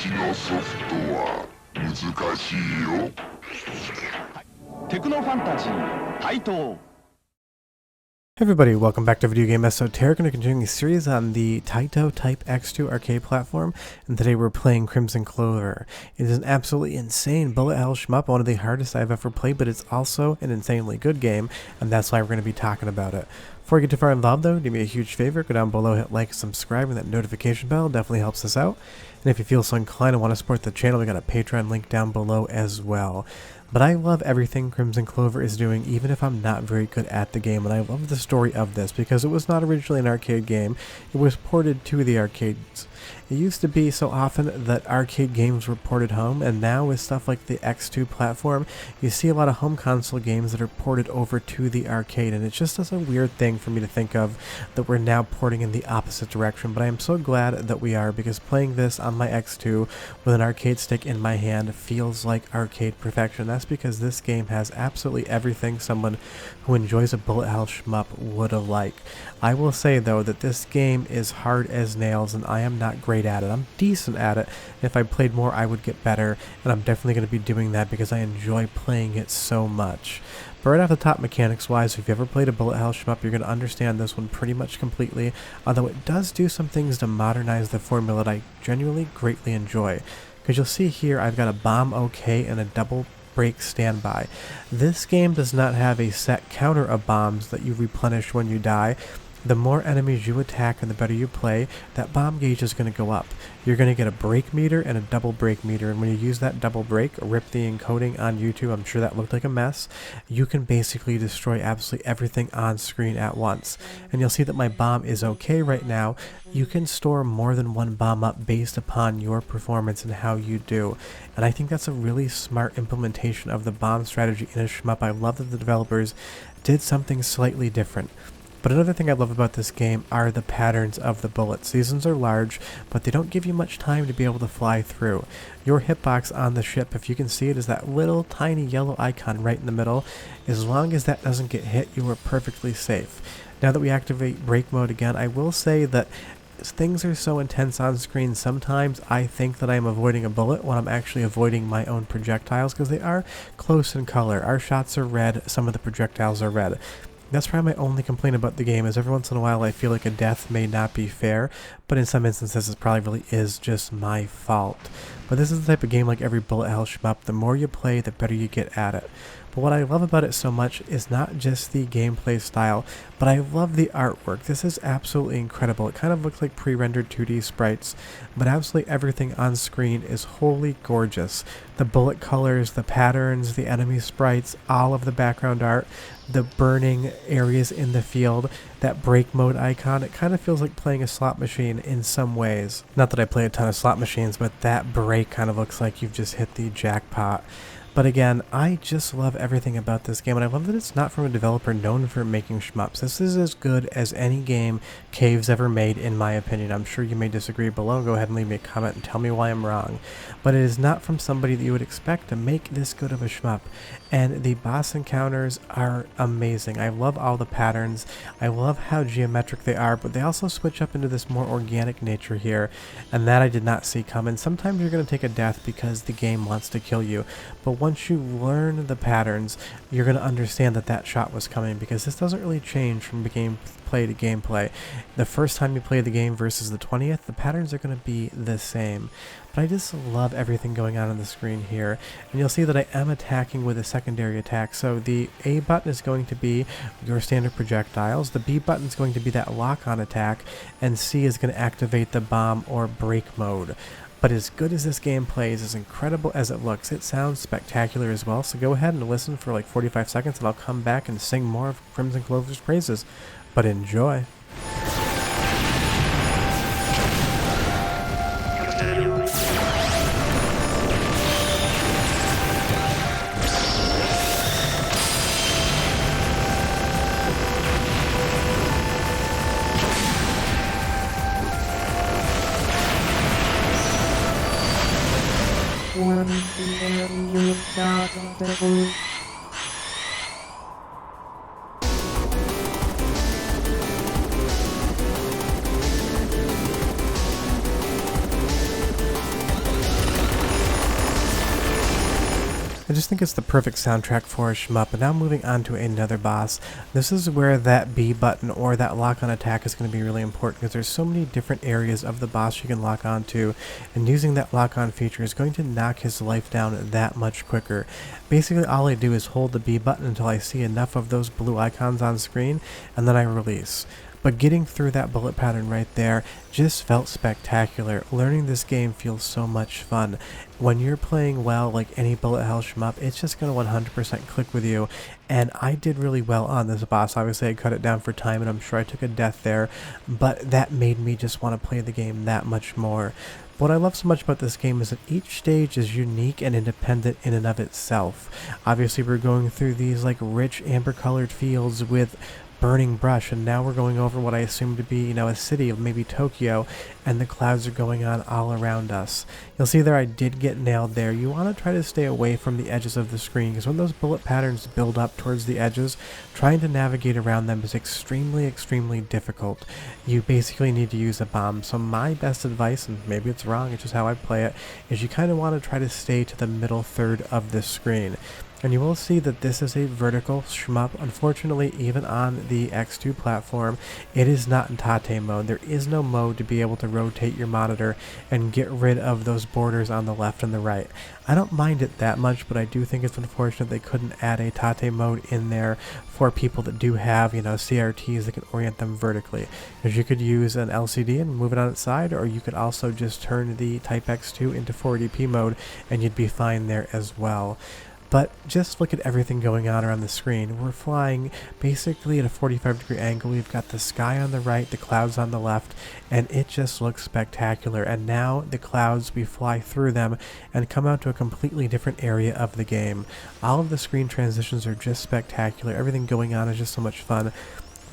のソフトは難しいよ。テクノファンタジータイト。Hey everybody, welcome back to Video Game Esoteric, and we're continuing the series on the Taito Type X2 arcade platform, and today we're playing Crimson Clover. It is an absolutely insane bullet hell shmup, one of the hardest I've ever played, but it's also an insanely good game, and that's why we're going to be talking about it. Before we get too far involved though, do me a huge favor, go down below, hit like, subscribe, and that notification bell definitely helps us out. And if you feel so inclined and want to support the channel, we got a Patreon link down below as well. But I love everything Crimson Clover is doing, even if I'm not very good at the game, and I love the story of this, because it was not originally an arcade game, it was ported to the arcades. It used to be so often that arcade games were ported home, and now with stuff like the X2 platform, you see a lot of home console games that are ported over to the arcade, and it's just a weird thing for me to think of that we're now porting in the opposite direction, but I am so glad that we are, because playing this on my X2 with an arcade stick in my hand feels like arcade perfection. That's because this game has absolutely everything someone who enjoys a bullet hell shmup would like. I will say though that this game is hard as nails, and I am not great at it. I'm decent at it. If I played more, I would get better, and I'm definitely going to be doing that because I enjoy playing it so much. But right off the top, mechanics wise, if you've ever played a bullet hell shmup, you're going to understand this one pretty much completely, although it does do some things to modernize the formula that I genuinely greatly enjoy. Because you'll see here I've got a bomb OK and a double break standby. This game does not have a set counter of bombs that you replenish when you die. The more enemies you attack and the better you play, that bomb gauge is going to go up. You're going to get a break meter and a double break meter, and when you use that double break, rip the encoding on YouTube, I'm sure that looked like a mess, you can basically destroy absolutely everything on screen at once. And you'll see that my bomb is okay right now. You can store more than one bomb up based upon your performance and how you do. And I think that's a really smart implementation of the bomb strategy in a shmup. I love that the developers did something slightly different. But another thing I love about this game are the patterns of the bullets. These ones are large, but they don't give you much time to be able to fly through. Your hitbox on the ship, if you can see it, is that little tiny yellow icon right in the middle. As long as that doesn't get hit, you are perfectly safe. Now that we activate break mode again, I will say that things are so intense on screen, sometimes I think that I'm avoiding a bullet when I'm actually avoiding my own projectiles, because they are close in color. Our shots are red, some of the projectiles are red. That's probably my only complaint about the game, is every once in a while I feel like a death may not be fair, but in some instances it probably really is just my fault. But this is the type of game like every bullet hell shmup, the more you play, the better you get at it. But what I love about it so much is not just the gameplay style, but I love the artwork. This is absolutely incredible. It kind of looks like pre-rendered 2D sprites, but absolutely everything on screen is wholly gorgeous. The bullet colors, the patterns, the enemy sprites, all of the background art, the burning areas in the field, that break mode icon, it kind of feels like playing a slot machine in some ways. Not that I play a ton of slot machines, but that break kind of looks like you've just hit the jackpot. But again, I just love everything about this game, and I love that it's not from a developer known for making shmups. This is as good as any game Cave's ever made, in my opinion. I'm sure you may disagree below. Go ahead and leave me a comment and tell me why I'm wrong. But it is not from somebody that you would expect to make this good of a shmup. And the boss encounters are amazing. I love all the patterns. I love how geometric they are, but they also switch up into this more organic nature here, and that I did not see coming. Sometimes you're going to take a death because the game wants to kill you, but once you learn the patterns, you're going to understand that that shot was coming, because this doesn't really change from gameplay to gameplay. The first time you play the game versus the 20th, the patterns are going to be the same. But I just love everything going on the screen here, and you'll see that I am attacking with a secondary attack. So the A button is going to be your standard projectiles, the B button is going to be that lock-on attack, and C is going to activate the bomb or break mode. But as good as this game plays, as incredible as it looks, it sounds spectacular as well. So go ahead and listen for like 45 seconds, and I'll come back and sing more of Crimson Clover's praises. But enjoy! I just think it's the perfect soundtrack for a shmup. And now moving on to another boss. This is where that B button or that lock on attack is going to be really important, because there's so many different areas of the boss you can lock onto, and using that lock on feature is going to knock his life down that much quicker. Basically all I do is hold the B button until I see enough of those blue icons on screen, and then I release. But getting through that bullet pattern right there just felt spectacular. Learning this game feels so much fun. When you're playing well, like any bullet hell shmup, it's just going to 100% click with you. And I did really well on this boss. Obviously I cut it down for time, and I'm sure I took a death there, but that made me just want to play the game that much more. What I love so much about this game is that each stage is unique and independent in and of itself. Obviously we're going through these like rich amber colored fields with burning brush, and now we're going over what I assume to be, you know, a city of maybe Tokyo, and the clouds are going on all around us. You'll see there I did get nailed there. You want to try to stay away from the edges of the screen, because when those bullet patterns build up towards the edges, trying to navigate around them is extremely difficult. You basically need to use a bomb. So my best advice, and maybe it's wrong, it's just how I play it, is you kind of want to try to stay to the middle third of the screen. And you will see that this is a vertical shmup. Unfortunately, even on the X2 platform, it is not in TATE mode. There is no mode to be able to rotate your monitor and get rid of those borders on the left and the right. I don't mind it that much, but I do think it's unfortunate they couldn't add a TATE mode in there for people that do have, you know, CRTs that can orient them vertically. Because you could use an LCD and move it on its side, or you could also just turn the Type X2 into 480p mode and you'd be fine there as well. But just look at everything going on around the screen. We're flying basically at a 45-degree angle. We've got the sky on the right, the clouds on the left, and it just looks spectacular. And now the clouds, we fly through them and come out to a completely different area of the game. All of the screen transitions are just spectacular. Everything going on is just so much fun.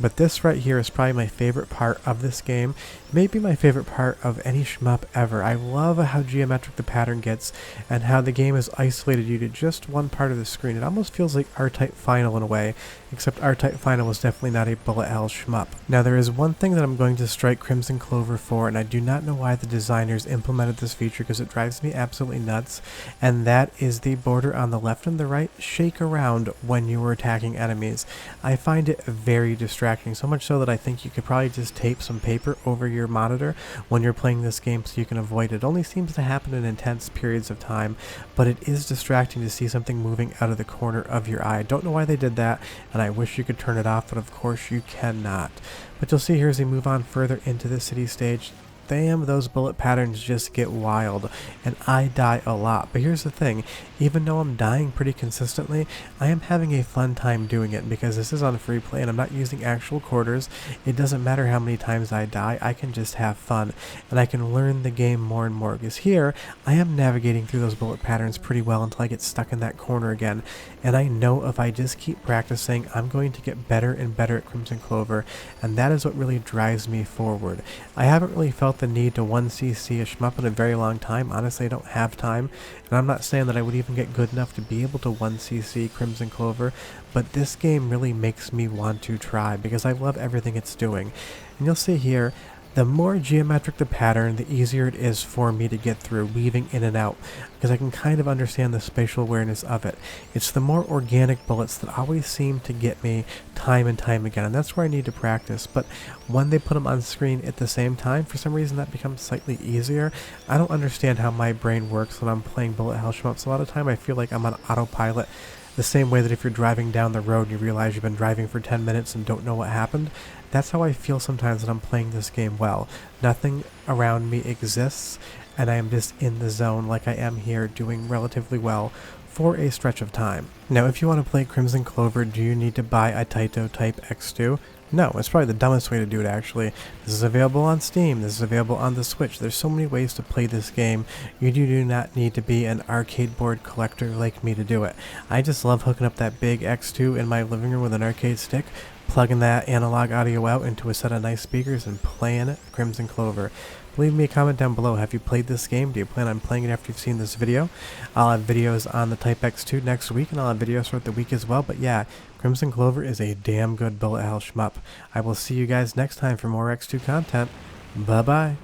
But this right here is probably my favorite part of this game. Maybe my favorite part of any shmup ever. I love how geometric the pattern gets and how the game has isolated you to just one part of the screen. It almost feels like R-Type Final in a way, except R-Type Final was definitely not a bullet hell shmup. Now there is one thing that I'm going to strike Crimson Clover for, and I do not know why the designers implemented this feature because it drives me absolutely nuts, and that is the border on the left and the right shake around when you are attacking enemies. I find it very distracting, so much so that I think you could probably just tape some paper over your monitor when you're playing this game so you can avoid it. It only seems to happen in intense periods of time, but it is distracting to see something moving out of the corner of your eye. I don't know why they did that, and I wish you could turn it off, but of course you cannot. But you'll see here as we move on further into the city stage, damn, those bullet patterns just get wild, and I die a lot. But here's the thing, even though I'm dying pretty consistently, I am having a fun time doing it because this is on free play and I'm not using actual quarters. It doesn't matter how many times I die, I can just have fun, and I can learn the game more and more, because here I am navigating through those bullet patterns pretty well until I get stuck in that corner again, and I know if I just keep practicing, I'm going to get better and better at Crimson Clover, and that is what really drives me forward. I haven't really felt the need to 1cc a shmup in a very long time. Honestly, I don't have time, and I'm not saying that I would even get good enough to be able to 1cc Crimson Clover, but this game really makes me want to try because I love everything it's doing. And you'll see here, the more geometric the pattern, the easier it is for me to get through, weaving in and out, because I can kind of understand the spatial awareness of it. It's the more organic bullets that always seem to get me time and time again, and that's where I need to practice. But when they put them on screen at the same time, for some reason that becomes slightly easier. I don't understand how my brain works when I'm playing bullet hell shmups. A lot of time I feel like I'm on autopilot, the same way that if you're driving down the road and you realize you've been driving for 10 minutes and don't know what happened. That's how I feel sometimes when I'm playing this game well. Nothing around me exists, and I am just in the zone like I am here, doing relatively well for a stretch of time. Now, if you want to play Crimson Clover, do you need to buy a Taito Type X2? No, it's probably the dumbest way to do it, actually. This is available on Steam, this is available on the Switch. There's so many ways to play this game. You do not need to be an arcade board collector like me to do it. I just love hooking up that big X2 in my living room with an arcade stick, plugging that analog audio out into a set of nice speakers, and playing Crimson Clover. Leave me a comment down below. Have you played this game? Do you plan on playing it after you've seen this video? I'll have videos on the Type X2 next week, and I'll have videos throughout the week as well. But yeah, Crimson Clover is a damn good bullet hell shmup. I will see you guys next time for more X2 content. Bye-bye.